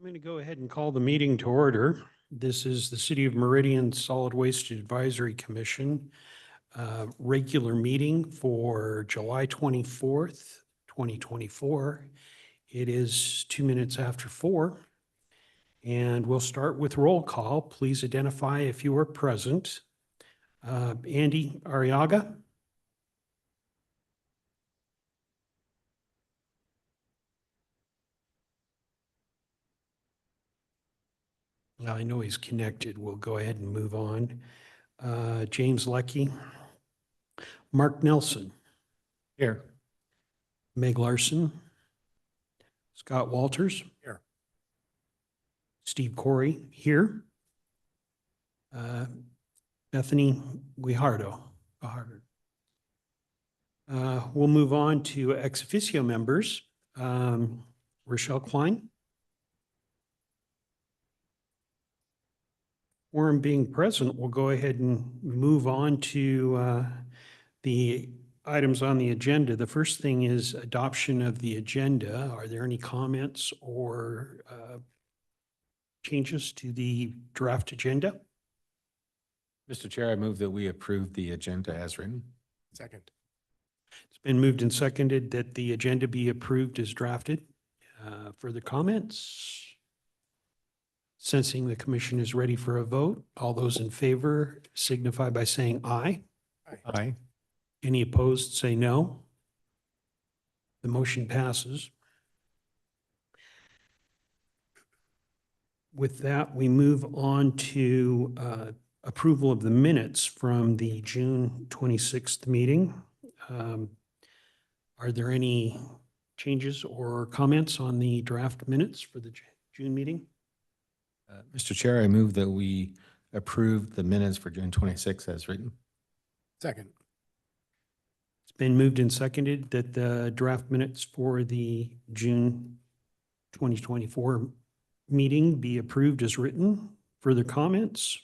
I'm going to go ahead and call the meeting to order. This is the City of Meridian Solid Waste Advisory Commission regular meeting for July 24th, 2024. It is 2 minutes after 4, and we'll start with roll call. Please identify if you are present. Andy Arriaga? I know he's connected. We'll go ahead and move on. James Leckie? Mark Nelson? Here. Meg Larson? Scott Walters? Here. Steve Corey here. Bethany Guijardo. We'll move on to ex officio members. Rochelle Klein. Quorum being present, we'll go ahead and move on to the items on the agenda. The first thing is adoption of the agenda. Are there any comments or changes to the draft agenda? Mr. Chair, I move that we approve the agenda as written. Second. It's been moved and seconded that the agenda be approved as drafted. Further comments? Sensing the commission is ready for a vote, all those in favor signify by saying aye. Aye. Any opposed, say no. The motion passes. With that, we move on to approval of the minutes from the June 26th meeting. Are there any changes or comments on the draft minutes for the June meeting? Mr. Chair, I move that we approve the minutes for June 26th as written. Second. It's been moved and seconded that the draft minutes for the June 2024 meeting be approved as written. Further comments?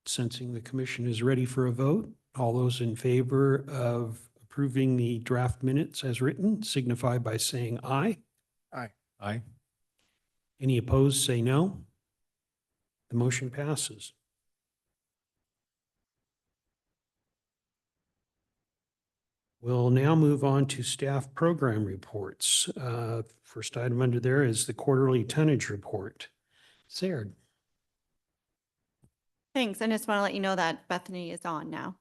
Sensing the commission is ready for a vote, all those in favor of approving the draft minutes as written signify by saying aye. Aye. Aye. Any opposed, say no. The motion passes. We'll now move on to staff program reports. First item under there is the quarterly tonnage report. Sarah. Thanks. I just want to let you know that Bethany is on now.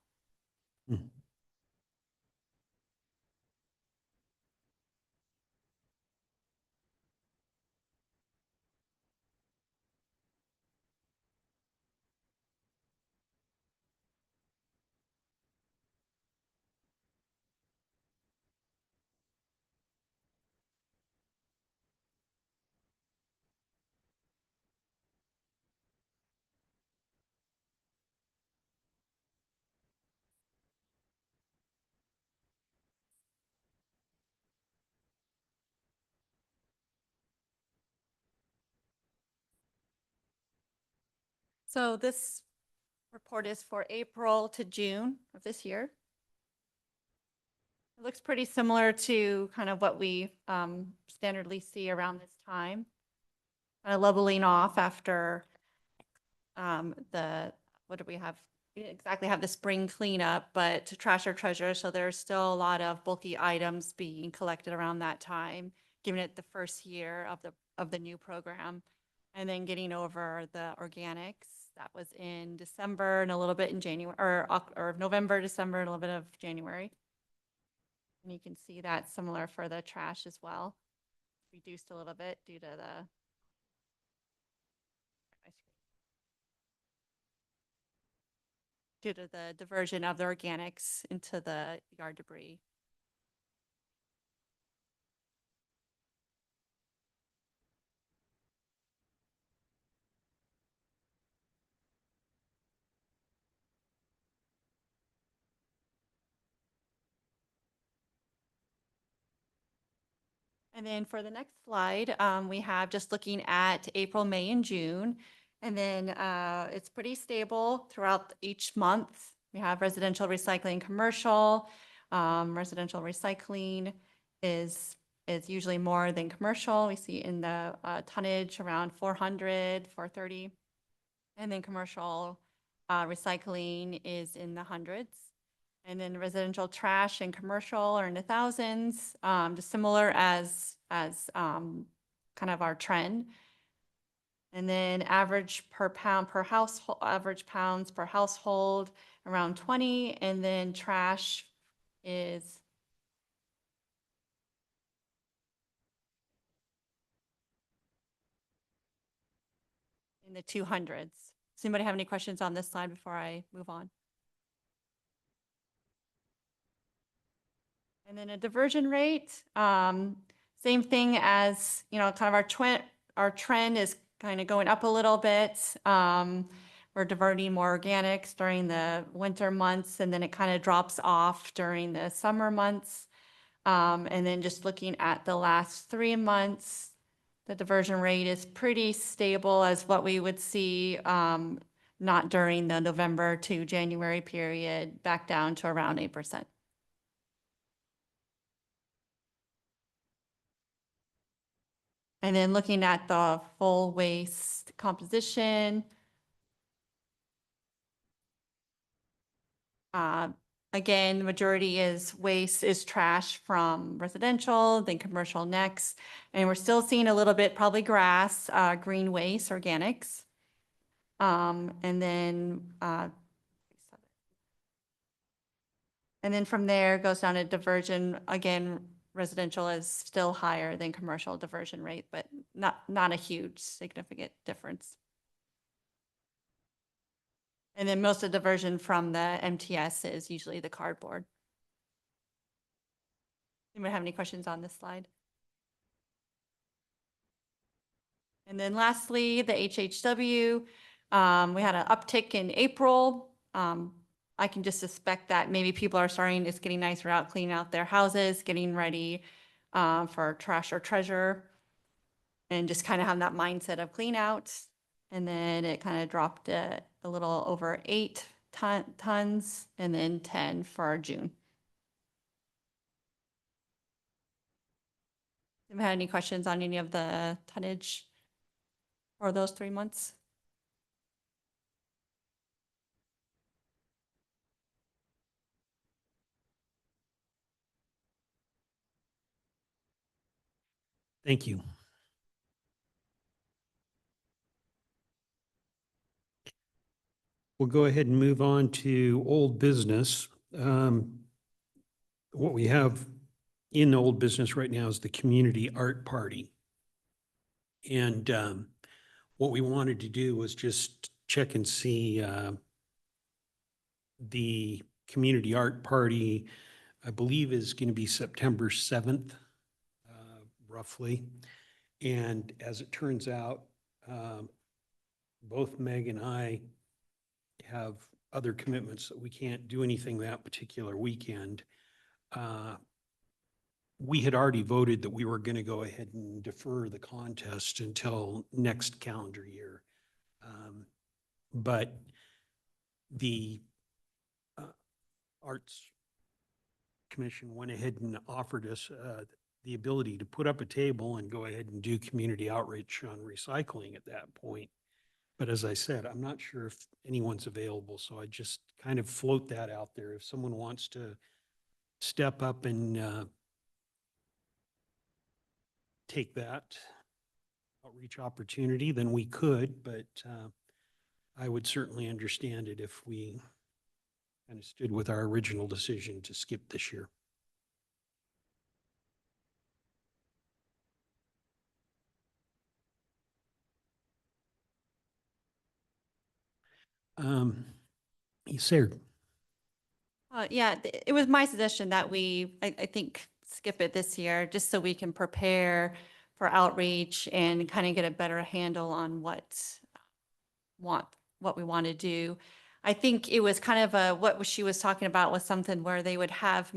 So this report is for April to June of this year. It looks pretty similar to kind of what we standardly see around this time. Leveling off after what do we have? We didn't exactly have the spring cleanup, but to trash our treasure. So there's still a lot of bulky items being collected around that time, given it the first year of the new program. And then getting over the organics. That was in December and a little bit in January, or November, December, and a little bit of January. And you can see that similar for the trash as well. Reduced a little bit due to the diversion of the organics into the yard debris. And then for the next slide, we have just looking at April, May, and June. And then it's pretty stable throughout each month. We have residential recycling, commercial. Residential recycling is is usually more than commercial. We see in the tonnage around 400, 430. And then commercial recycling is in the hundreds. And then residential trash and commercial are in the thousands, just similar as kind of our trend. And then average per pound per household, average pounds per household around 20. And then trash is in the 200s. Does anybody have any questions on this slide before I move on? And then a diversion rate, same thing as, kind of our trend is kind of going up a little bit. We're diverting more organics during the winter months, and then it kind of drops off during the summer months. And then just looking at the last 3 months, the diversion rate is pretty stable as what we would see, not during the November to January period, back down to around 8%. And then looking at the full waste composition, again, the majority is waste is trash from residential, then commercial next. And we're still seeing a little bit, probably grass, green waste, organics. And then from there goes down to diversion. Again, residential is still higher than commercial diversion rate, but not a huge significant difference. And then most of the diversion from the MTS is usually the cardboard. Anybody have any questions on this slide? And then lastly, the HHW, we had an uptick in April. I can just suspect that maybe people are starting, it's getting nicer out, cleaning out their houses, getting ready for trash or treasure, and just kind of have that mindset of clean out. And then it kind of dropped a little over 8 tons, and then 10 for June. Have you had any questions on any of the tonnage for those 3 months? Thank you. We'll go ahead and move on to old business. What we have in old business right now is the community art party. And what we wanted to do was just check and see the community art party, I believe, is going to be September 7th, roughly. And as it turns out, both Meg and I have other commitments that we can't do anything that particular weekend. We had already voted that we were going to go ahead and defer the contest until next calendar year. But the Arts Commission went ahead and offered us the ability to put up a table and go ahead and do community outreach on recycling at that point. But as I said, I'm not sure if anyone's available, so I just kind of float that out there. If someone wants to step up and take that outreach opportunity, then we could, but I would certainly understand it if we kind of stood with our original decision to skip this year. Sarah. Yeah, it was my suggestion that I think, skip it this year, just so we can prepare for outreach and kind of get a better handle on what we want to do. I think it was kind of what she was talking about was something where they would have,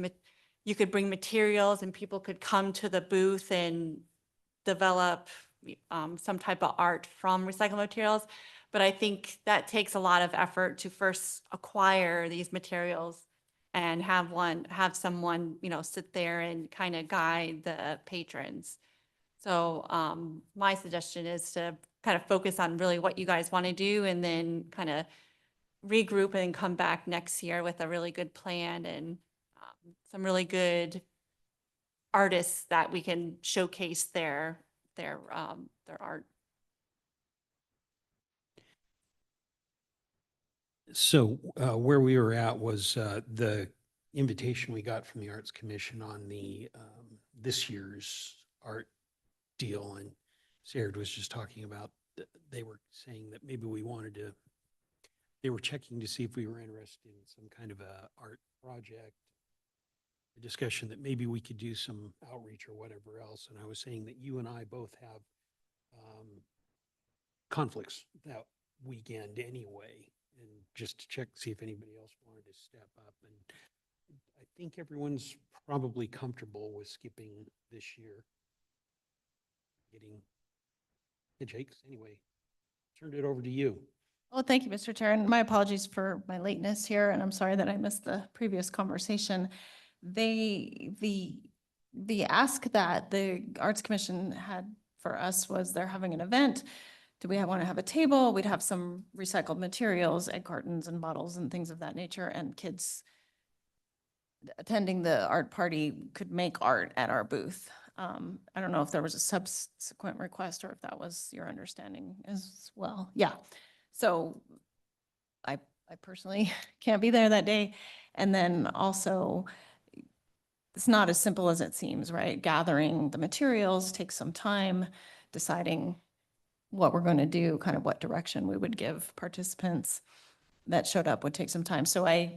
you could bring materials and people could come to the booth and develop some type of art from recycled materials. But I think that takes a lot of effort to first acquire these materials and have someone, sit there and kind of guide the patrons. So my suggestion is to kind of focus on really what you guys want to do and then kind of regroup and come back next year with a really good plan and some really good artists that we can showcase their art. So where we were at was the invitation we got from the Arts Commission on the this year's art deal. And Sarah was just talking about, they were saying that maybe they were checking to see if we were interested in some kind of a art project, a discussion that maybe we could do some outreach or whatever else. And I was saying that you and I both have conflicts that weekend anyway, and just to check, see if anybody else wanted to step up. And I think everyone's probably comfortable with skipping this year. Getting head anyway, turned it over to you. Well, thank you, Mr. Chair, and my apologies for my lateness here, and I'm sorry that I missed the previous conversation. The ask that the Arts Commission had for us was they're having an event. Do we want to have a table? We'd have some recycled materials, egg cartons and bottles and things of that nature, and kids attending the art party could make art at our booth. I don't know if there was a subsequent request or if that was your understanding as well. Yeah. So I personally can't be there that day. And then also, it's not as simple as it seems, right? Gathering the materials takes some time, deciding what we're going to do, kind of what direction we would give participants that showed up would take some time. So I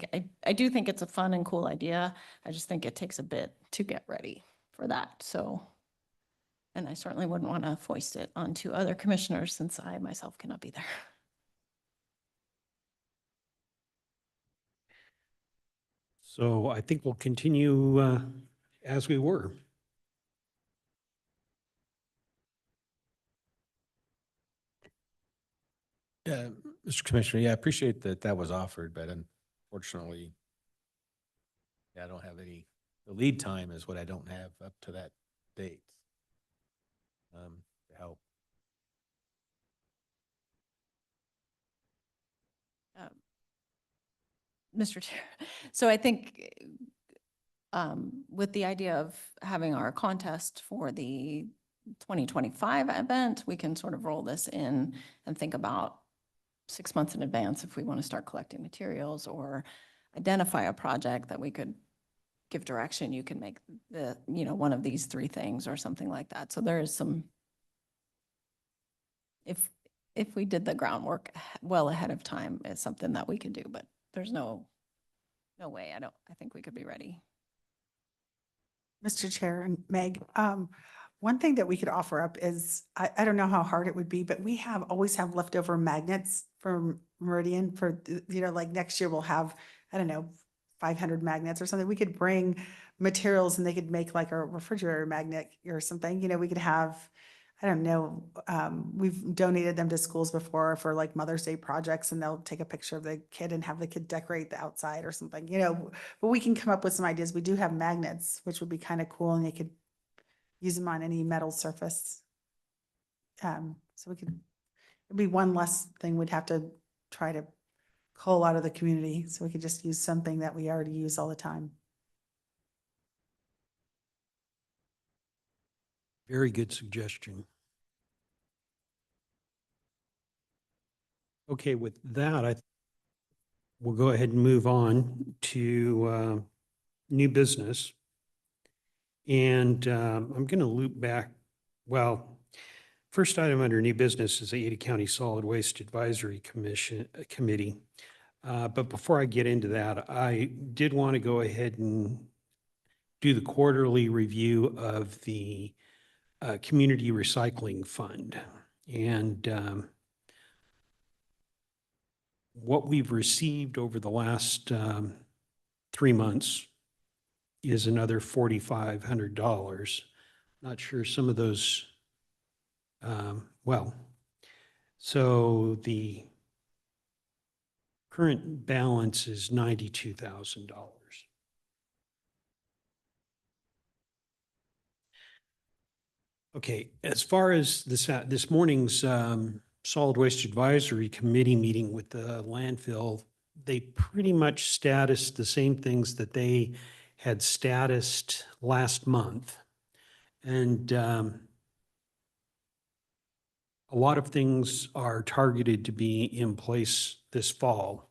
do think it's a fun and cool idea. I just think it takes a bit to get ready for that. So, and I certainly wouldn't want to foist it onto other commissioners since I myself cannot be there. So I think we'll continue as we were. Yeah, Mr. Commissioner, yeah, I appreciate that that was offered, but unfortunately, yeah, I don't have the lead time is what I don't have up to that date. To help. Mr. Chair, so I think with the idea of having our contest for the 2025 event, we can sort of roll this in and think about 6 months in advance if we want to start collecting materials or identify a project that we could give direction. You can make the, one of these 3 things or something like that. So there is some, if we did the groundwork well ahead of time, it's something that we could do, but there's no way. I think we could be ready. Mr. Chair and Meg, one thing that we could offer up is, I don't know how hard it would be, but we always have leftover magnets from Meridian for, like next year we'll have, I don't know, 500 magnets or something. We could bring materials and they could make like a refrigerator magnet or something. We could have, I don't know, we've donated them to schools before for like Mother's Day projects, and they'll take a picture of the kid and have the kid decorate the outside or something, but we can come up with some ideas. We do have magnets, which would be kind of cool, and you could use them on any metal surface. So it'd be one less thing we'd have to try to cull out of the community. So we could just use something that we already use all the time. Very good suggestion. Okay, with that, we'll go ahead and move on to new business. And I'm going to loop back. Well, first item under new business is the Ada County Solid Waste Advisory Committee. But before I get into that, I did want to go ahead and do the quarterly review of the Community Recycling Fund. And what we've received over the last 3 months is another $4,500. Not sure some of those, so the Current balance is $92,000. Okay, as far as this morning's Solid Waste Advisory Committee meeting with the landfill, they pretty much statused the same things that they had statused last month. And a lot of things are targeted to be in place this fall.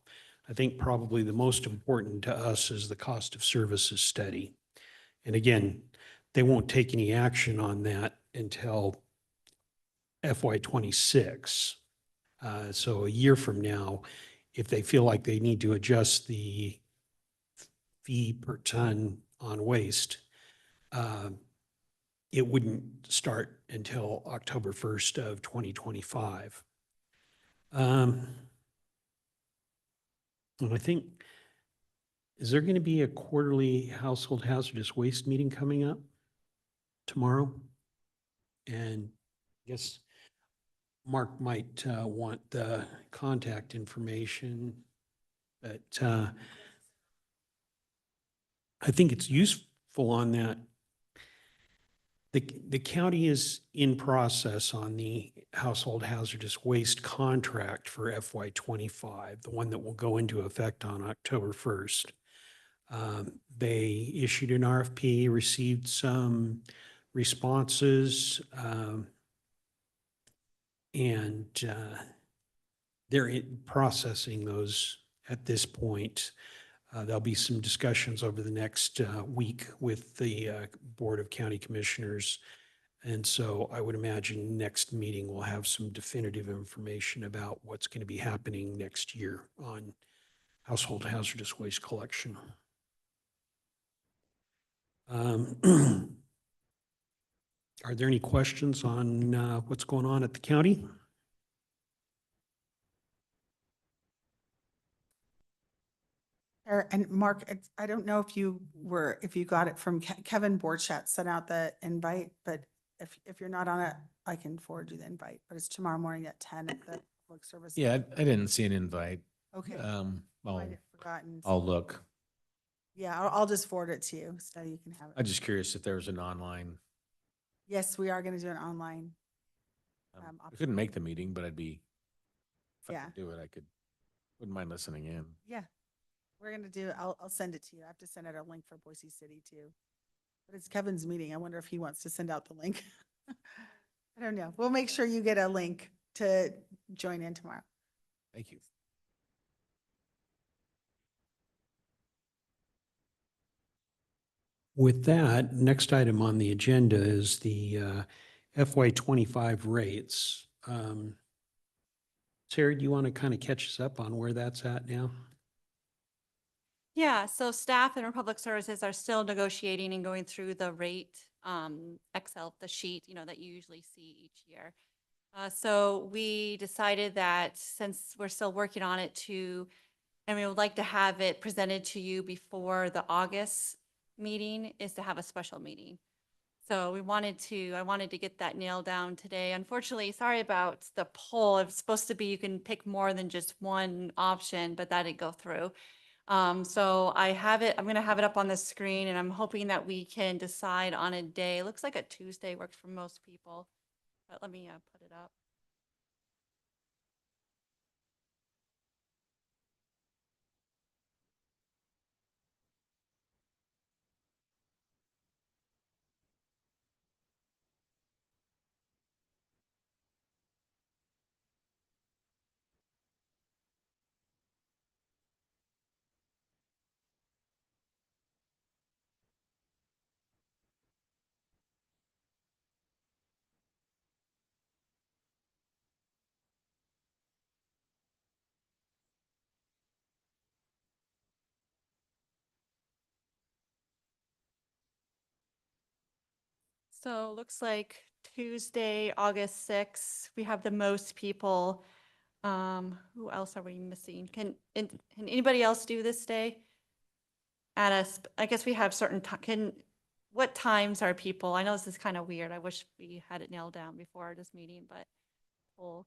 I think probably the most important to us is the cost of services study. And again, they won't take any action on that until FY '26. So a year from now, if they feel like they need to adjust the fee per ton on waste, it wouldn't start until October 1st of 2025. And I think, is there going to be a quarterly household hazardous waste meeting coming up tomorrow? And I guess Mark might want the contact information, but I think it's useful on that. The county is in process on the household hazardous waste contract for FY '25, the one that will go into effect on October 1st. They issued an RFP, received some responses, and they're processing those at this point. There'll be some discussions over the next week with the Board of County Commissioners. And so I would imagine next meeting will have some definitive information about what's going to be happening next year on household hazardous waste collection. Are there any questions on what's going on at the county? And Mark, I don't know if you got it from Kevin Borchat sent out the invite, but if you're not on it, I can forward you the invite, but it's tomorrow morning at 10 at the public service. Yeah, I didn't see an invite. Okay. I'll, Might have forgotten. I'll look. Yeah, I'll just forward it to you so you can have I'm it. just curious if there was an online. Yes, we are going to do an online. I couldn't make the meeting, but if I Yeah. could do it, wouldn't mind listening in. Yeah, we're going to do, I'll send it to you. I have to send out a link for Boise City too. But it's Kevin's meeting. I wonder if he wants to send out the link. I don't know. We'll make sure you get a link to join in tomorrow. Thank you. With that, next item on the agenda is the FY '25 rates. Sarah, do you want to kind of catch us up on where that's at now? Yeah, so staff and Republic Services are still negotiating and going through the rate Excel, the sheet, that you usually see each year. So we decided that since we're still working on it and we would like to have it presented to you before the August meeting, is to have a special meeting. So I wanted to get that nailed down today. Unfortunately, sorry about the poll. It's supposed to be you can pick more than just one option, but that didn't go through. So I'm going to have it up on the screen, and I'm hoping that we can decide on a day. It looks like a Tuesday works for most people, but let me put it up. So looks like Tuesday, August 6th, we have the most people. Who else are we missing? Can anybody else do this day? I guess we have certain, what times are people? I know this is kind of weird. I wish we had it nailed down before this meeting, but we'll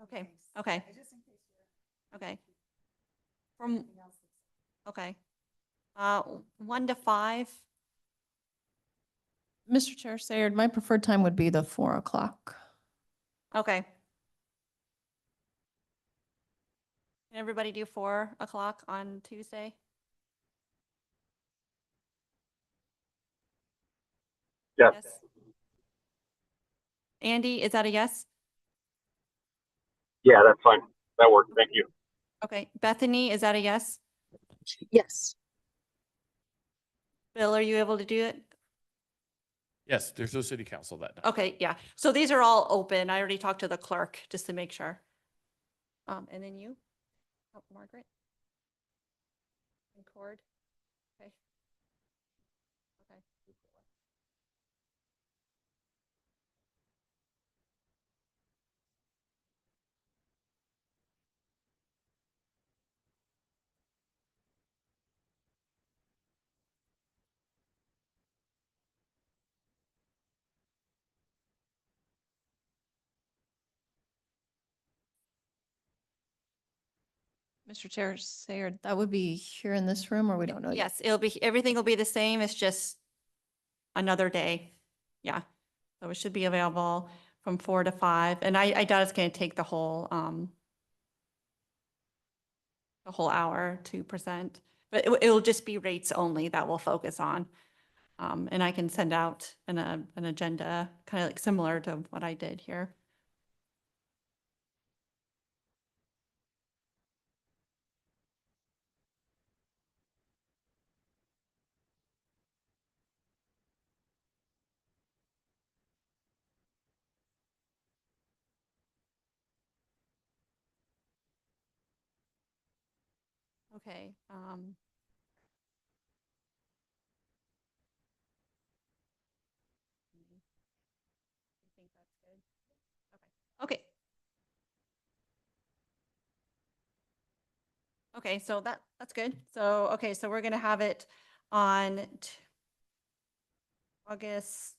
Okay, okay, okay, okay. From, okay. 1 to 5, Mr. Chair Sayard, my preferred time would be the 4 o'clock. okay. Can everybody do 4 o'clock on Tuesday? Yes. Andy, is that a yes? Yeah, that's fine. That works. Thank you. Okay, Bethany, is that a yes? Yes. Bill, are you able to do it? Yes, there's no city council that night. Okay, yeah. So these are all open. I already talked to the clerk just to make sure. And then you? Oh, Margaret? And Cord? Okay. Okay. Mr. Chair Sayard, that would be here in this room, or we don't know yet? Yes, it'll be, everything will be the same. It's just another day. Yeah. So it should be available from 4 to 5. And I doubt it's going to take the whole hour to present, but it'll just be rates only that we'll focus on. And I can send out an agenda, kind of like similar to what I did here. Okay. I think that's good. Okay. Okay. Okay, so that's good. So, okay, so we're gonna have it on August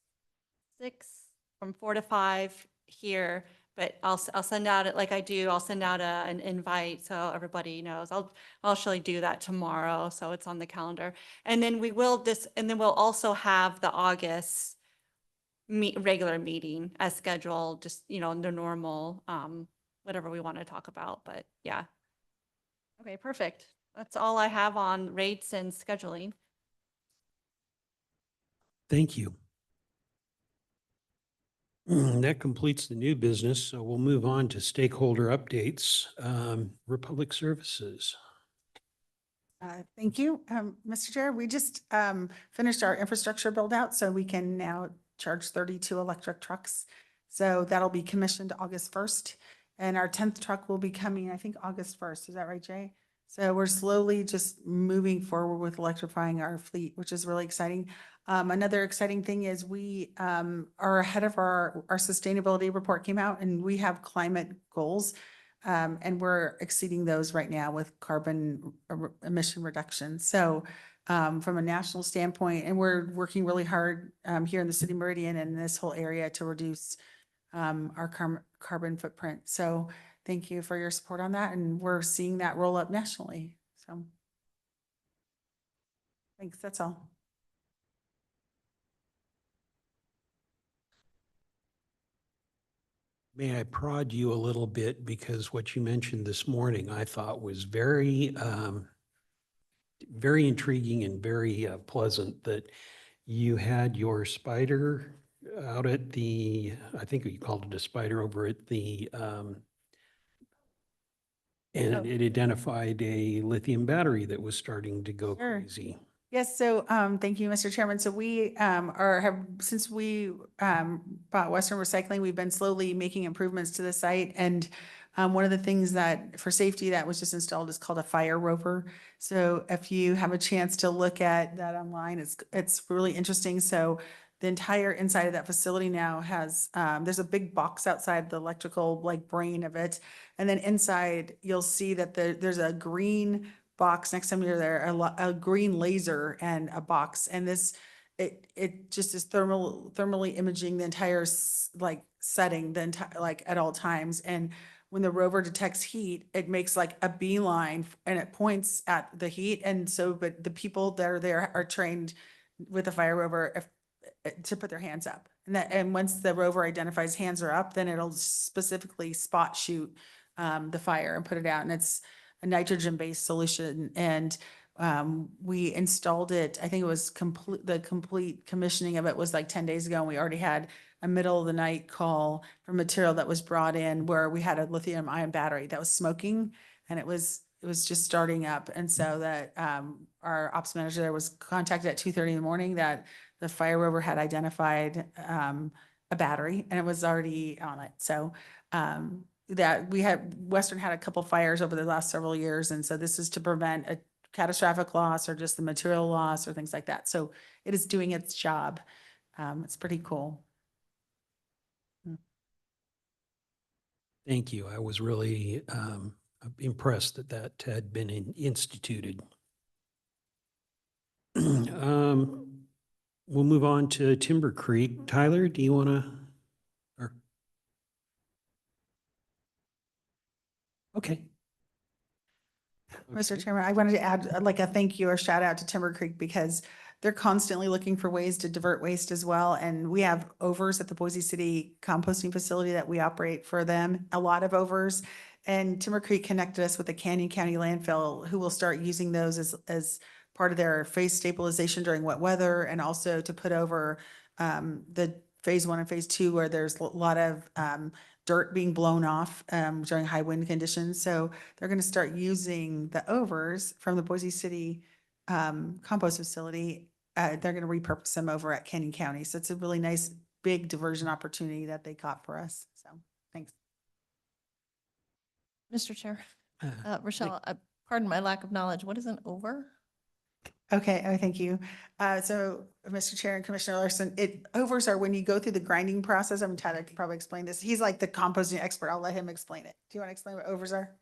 6th from 4 to 5 here, but I'll send out it like I do. I'll send out an invite so everybody knows. I'll actually do that tomorrow, so it's on the calendar. And then and then we'll also have the August regular meeting as scheduled, just, the normal, whatever we want to talk about, but yeah. Okay, perfect. That's all I have on rates and scheduling. Thank you. That completes the new business, so we'll move on to stakeholder updates. Republic Services. Thank you, Mr. Chair. We just finished our infrastructure build out, so we can now charge 32 electric trucks. So that'll be commissioned August 1st. And our 10th truck will be coming, I think, August 1st. Is that right, Jay? So we're slowly just moving forward with electrifying our fleet, which is really exciting. Another exciting thing is we are ahead of our sustainability report came out, and we have climate goals. And we're exceeding those right now with carbon emission reduction. So from a national standpoint, and we're working really hard here in the city of Meridian and this whole area to reduce our carbon footprint. So thank you for your support on that. And we're seeing that roll up nationally. So thanks. That's all. May I prod you a little bit, because what you mentioned this morning I thought was very, very intriguing and very pleasant, that you had your spider out at the, I think you called it a spider over at the, and Oh. it identified a lithium battery that was starting to go Sure. crazy. Yes, so thank you, Mr. Chairman. So we since we bought Western Recycling, we've been slowly making improvements to the site. And one of the things that for safety that was just installed is called a fire rover. So if you have a chance to look at that online, it's really interesting. So the entire inside of that facility now has there's a big box outside the electrical brain of it. And then inside you'll see that there's a green box next time you're there, a green laser and a box. And it just is thermally imaging the entire setting the entire, like at all times. And when the rover detects heat, it makes like a beeline and it points at the heat. And so, but the people that are there are trained with the fire rover to put their hands up. And that, and once the rover identifies hands are up, then it'll specifically spot shoot the fire and put it out. And it's a nitrogen-based solution. And we installed it, I think it was the complete commissioning of it was like 10 days ago. And we already had a middle of the night call for material that was brought in where we had a lithium ion battery that was smoking and it was just starting up. And so that our ops manager there was contacted at 2:30 in the morning that the fire rover had identified a battery and it was already on it. So that Western had a couple fires over the last several years. And so this is to prevent a catastrophic loss or just the material loss or things like that. So it is doing its job. It's pretty cool. Thank you. I was really impressed that that had been instituted. We'll move on to Timber Creek. Tyler, do you want to? Okay. Mr. Okay. Chairman, I wanted to add like a thank you or shout out to Timber Creek because they're constantly looking for ways to divert waste as well. And we have overs at the Boise City composting facility that we operate for them, a lot of overs. And Timber Creek connected us with the Canyon County landfill, who will start using those as part of their phase stabilization during wet weather and also to put over the phase 1 and phase 2 where there's a lot of dirt being blown off during high wind conditions. So they're going to start using the overs from the Boise City compost facility. They're going to repurpose them over at Canyon County. So it's a really nice big diversion opportunity that they caught for us. So thanks. Mr. Chair, Like- Rochelle, pardon my lack of knowledge. What is an over? Okay, thank you. So, Mr. Chair and Commissioner Larson, overs are when you go through the grinding process. I'm Tyler could probably explain this. He's like the composting expert. I'll let him explain it. Do you want to explain what overs are?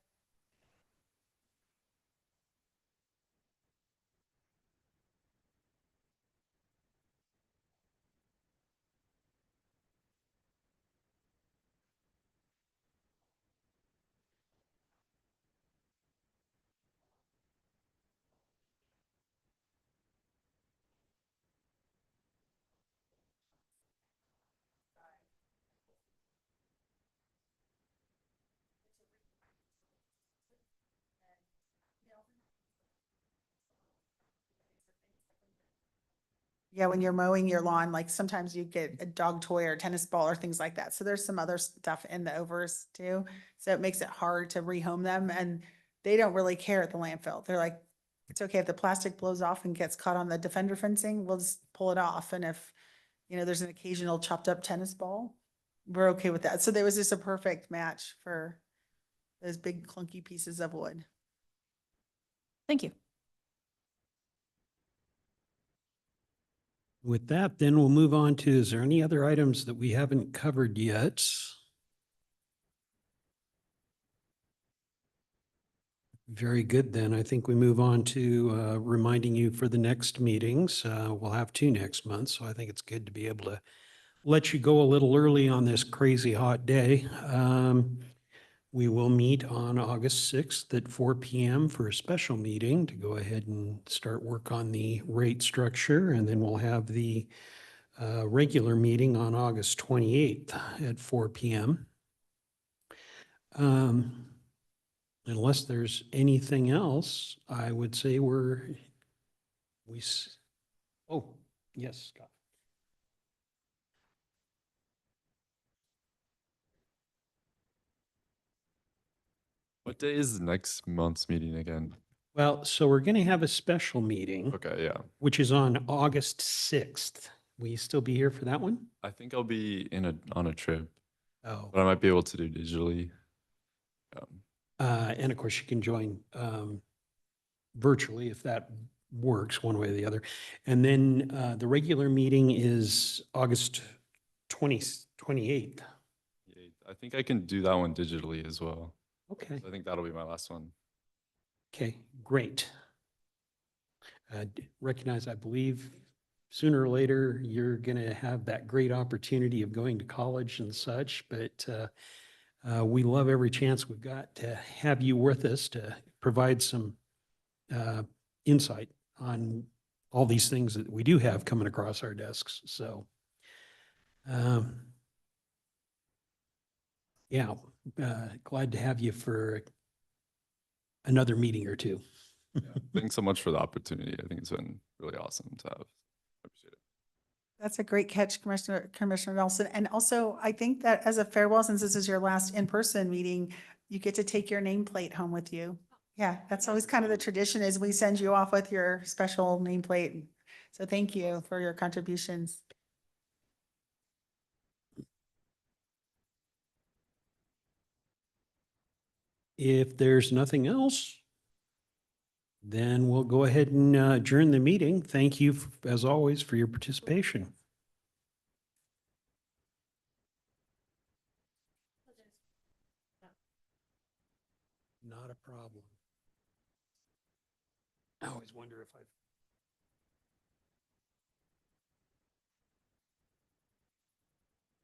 Yeah, when you're mowing your lawn, like sometimes you get a dog toy or tennis ball or things like that. So there's some other stuff in the overs too. So it makes it hard to rehome them and they don't really care at the landfill. They're like, it's okay if the plastic blows off and gets caught on the defender fencing, we'll just pull it off. And if, there's an occasional chopped up tennis ball, we're okay with that. So there was just a perfect match for those big clunky pieces of wood. Thank you. With that, then we'll move on to, is there any other items that we haven't covered yet? Very good, then. I think we move on to reminding you for the next meetings. We'll have 2 next month, so I think it's good to be able to let you go a little early on this crazy hot day. We will meet on August 6th at 4 p.m. for a special meeting to go ahead and start work on the rate structure, and then we'll have the regular meeting on August 28th at 4 p.m. Unless there's anything else, I would say oh, yes, Scott. What day is the next month's meeting again? Well, so we're going to have a special meeting, Okay, yeah. which is on August 6th. Will you still be here for that one? I think I'll be on a trip, Oh, but I might be able to do digitally. and of course you can join virtually if that works one way or the other. And then the regular meeting is August 28th. Yeah, I think I can do that one digitally as well. Okay. So I think that'll be my last one. Okay, great. Recognize, I believe sooner or later, you're going to have that great opportunity of going to college and such, but we love every chance we've got to have you with us to provide some insight on all these things that we do have coming across our desks. So, yeah, glad to have you for another meeting or two. Thanks so much for the opportunity. I think it's been really awesome to have. I appreciate it. That's a great catch, Commissioner Nelson. And also, I think that as a farewell, since this is your last in-person meeting, you get to take your nameplate home with you. Yeah, that's always kind of the tradition is we send you off with your special nameplate. So thank you for your contributions. If there's nothing else, then we'll go ahead and adjourn the meeting. Thank you, as always, for your participation. Not a problem. I always wonder if I've